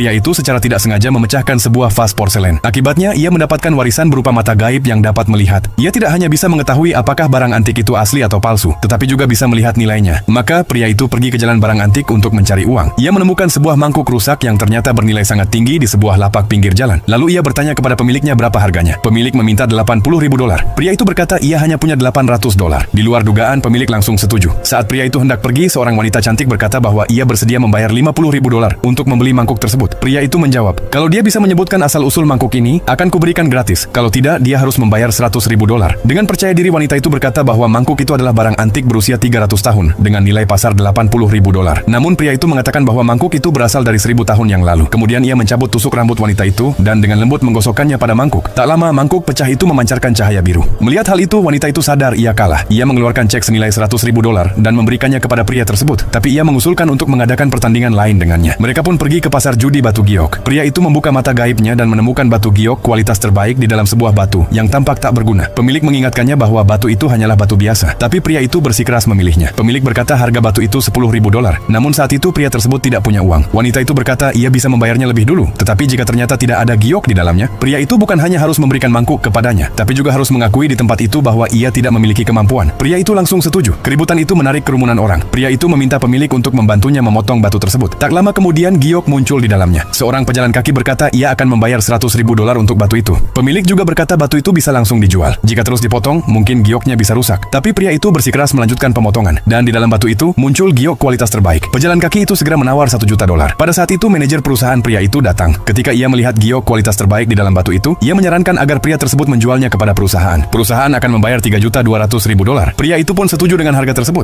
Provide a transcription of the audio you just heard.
pria itu secara tidak sengaja memecahkan sebuah vas porselen. Akibatnya, ia mendapatkan warisan berupa mata gaib yang dapat melihat. Ia tidak hanya bisa mengetahui apakah barang antik itu asli atau palsu, tetapi juga bisa melihat nilainya. Maka, pria itu pergi ke jalan barang antik untuk mencari uang. Ia menemukan sebuah mangkuk rusak yang ternyata bernilai sangat tinggi di sebuah lapak pinggir jalan. Lalu ia bertanya kepada pemiliknya berapa harganya. Pemilik meminta $80.000. Pria itu berkata ia hanya punya $800. Di luar dugaan, pemilik langsung setuju. Saat pria itu hendak pergi, seorang wanita cantik berkata bahwa ia bersedia membayar $50.000 untuk membeli mangkuk tersebut. Pria itu menjawab, kalau dia bisa menyebutkan asal-usul mangkuk ini, akan kuberikan gratis. Kalau tidak, dia harus membayar $100.000. Dengan percaya diri, wanita itu berkata bahwa mangkuk itu adalah barang antik berusia 300 tahun dengan nilai pasar $80.000. Namun pria itu mengatakan bahwa mangkuk itu berasal dari 1000 tahun yang lalu. Kemudian ia mencabut tusuk rambut wanita itu dan dengan lembut menggosokkannya pada mangkuk. Tak lama, mangkuk pecah itu memancarkan cahaya biru. Melihat hal itu, wanita itu sadar ia kalah. Ia mengeluarkan cek senilai $100.000 dan memberikannya kepada pria tersebut. Tapi ia mengusulkan untuk mengadakan pertandingan lain dengannya. Mereka pun pergi ke pasar judi batu giok. Pria itu membuka mata gaibnya dan menemukan batu giok kualitas terbaik di dalam sebuah batu yang tampak tak berguna. Pemilik mengingatkannya bahwa batu itu hanyalah batu biasa. Tapi pria itu bersikeras memilihnya. Pemilik berkata harga batu itu $10.000. Namun saat itu pria tersebut tidak punya uang. Wanita itu berkata ia bisa membayarnya lebih dulu. Tetapi jika ternyata tidak ada giok di dalamnya, pria itu bukan hanya harus memberikan mangkuk kepadanya, tapi juga harus mengakui di tempat itu bahwa ia tidak memiliki kemampuan. Pria itu langsung setuju. Keributan itu menarik kerumunan orang. Pria itu meminta pemilik untuk membantunya memotong batu tersebut. Tak lama kemudian giok muncul di dalamnya. Seorang pejalan kaki berkata ia akan membayar $100.000 untuk batu itu. Pemilik juga berkata batu itu bisa langsung dijual. Jika terus dipotong, mungkin gioknya bisa rusak. Tapi pria itu bersikeras melanjutkan pemotongan. Dan di dalam batu itu muncul giok kualitas terbaik. Pejalan kaki itu segera menawar $1 juta. Pada saat itu manajer perusahaan pria itu datang. Ketika ia melihat giok kualitas terbaik di dalam batu itu, ia menyarankan agar pria tersebut menjualnya kepada perusahaan. Perusahaan akan membayar $3.200.000. Pria itu pun setuju dengan harga tersebut.